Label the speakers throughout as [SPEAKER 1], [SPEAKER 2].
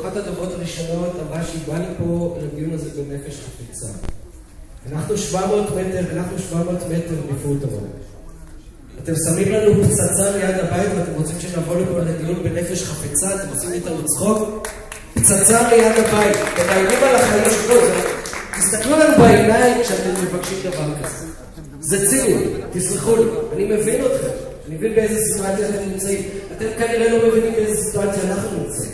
[SPEAKER 1] אחת הדוברות הראשונות אמרה שהיא באה לפה לדיון הזה בנפש חפצה. אנחנו 700 מטר מפוטרום. אתם שמים לנו פצצה ליד הבית ואתם רוצים שנבוא לפה לדיון בנפש חפצה, אתם עושים איתנו צחוק? פצצה ליד הבית, תדאגים על החיים שלו, תסתכלו לנו בעיניים כשאתם מבקשים דבר כזה. זה ציניות, תסלחו לי, אני מבין אתכם, אני מבין באיזה סיטואציה אתם נמצאים, אתם כנראה לא מבינים באיזה סיטואציה אנחנו נמצאים.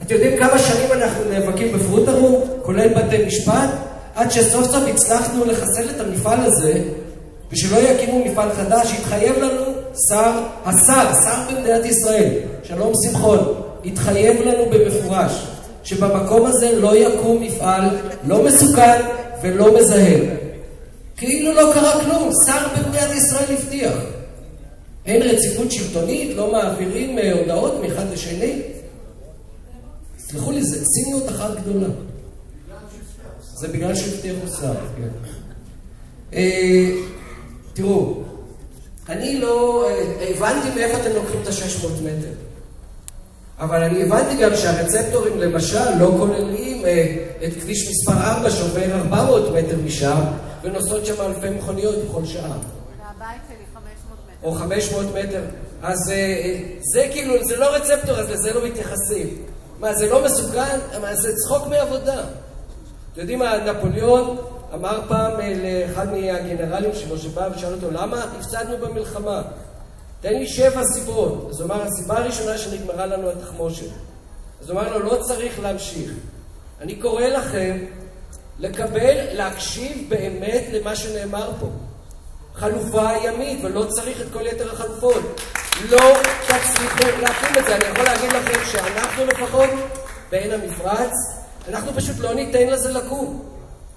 [SPEAKER 1] אתם יודעים כמה שנים אנחנו נאבקים בפרוטרום, כולל בתי משפט, עד שסוף סוף הצלחנו לחסל את המפעל הזה, ושלא יקימו מפעל חדש, התחייב לנו השר במדינת ישראל, שלום שמחון, התחייב לנו במפורש, שבמקום הזה לא יקום מפעל, לא מסוכן ולא מזהם. כאילו לא קרה כלום, שר במדינת ישראל הבטיח. אין רציפות שלטונית, לא מעבירים הודעות מאחד לשני. סלחו לי, זה ציניות אחת גדולה. זה בגלל שהבטיח הוא שר, כן. תראו, אני לא הבנתי מאיפה אתם לוקחים את ה-600 מטר. אבל אני הבנתי גם שהרצפטורים למשל לא כוללים את כביש מספר 4 שעובר 400 מטר משם ונוסעות שם אלפי מכוניות בכל שעה.
[SPEAKER 2] והבית שלי 500 מטר.
[SPEAKER 1] או 500 מטר. אז זה כאילו, זה לא רצפטור, אז לזה לא מתייחסים. מה, זה לא מסוכן? מה, זה צחוק מעבודה. אתם יודעים מה, נפוליאון אמר פעם לאחד מהגנרלים שלו שבא ושאל אותו, למה הפסדנו במלחמה? תן לי 7 סיבות. אז הוא אמר, הסיבה הראשונה שנגמרה לנו התחמושת. אז הוא אמר לו, לא צריך להמשיך. אני קורא לכם להקשיב באמת למה שנאמר פה. חלופה ימית, ולא צריך את כל יתר החלופות. לא תצליחו להקים את זה. אני יכול להגיד לכם שאנחנו לפחות, בעין המפרץ, אנחנו פשוט לא ניתן לזה לקום.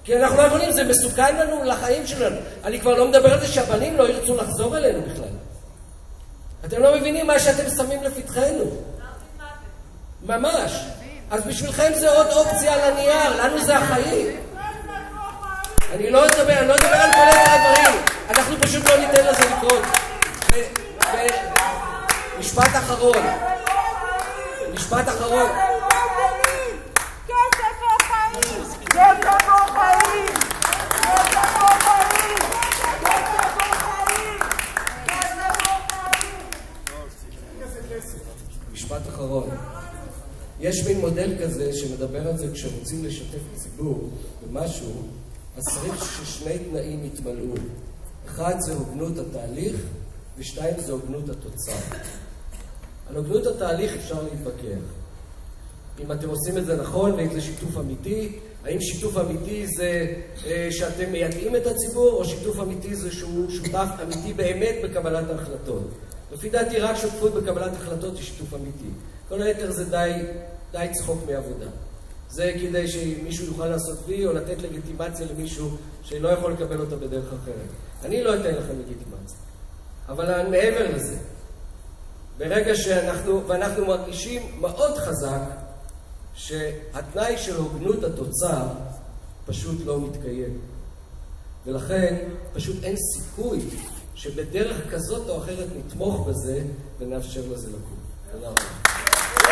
[SPEAKER 1] כי אנחנו לא יכולים, זה מסוכן לנו לחיים שלנו. אני כבר לא מדבר על זה שהבנים לא ירצו לחזור אלינו בכלל. אתם לא מבינים מה שאתם שמים לפתחנו. ממש. אז בשבילכם זה עוד אופציה על הנייר, לנו זה החיים. אני לא אדבר על כל הדברים. אנחנו פשוט לא ניתן לזה לקרות. משפט אחרון. משפט אחרון. משפט אחרון. יש מין מודל כזה שמדבר על זה כשרוצים לשתף ציבור במשהו, אז צריך ששני תנאים יתמלאו. אחד זה הוגנות התהליך, ושתיים זה הוגנות התוצר. על הוגנות התהליך אפשר להתווכח. אם אתם עושים את זה נכון, ואם זה שיתוף אמיתי, האם שיתוף אמיתי זה שאתם מיידעים את הציבור, או שיתוף אמיתי זה שהוא שותף אמיתי באמת בקבלת ההחלטות. לפי דעתי רק שותפות בקבלת החלטות היא שיתוף אמיתי. כל היתר זה די צחוק מעבודה. זה כדי שמישהו יוכל לעשות וי או לתת לגיטימציה למישהו שלא יכול לקבל אותה בדרך אחרת. אני לא אתן לכם לגיטימציה. אבל מעבר לזה, ברגע ואנחנו מרגישים מאוד חזק שהתנאי של הוגנות התוצר פשוט לא מתקיים. ולכן פשוט אין סיכוי שבדרך כזאת או אחרת נתמוך בזה ונאפשר לזה לקום. תודה רבה.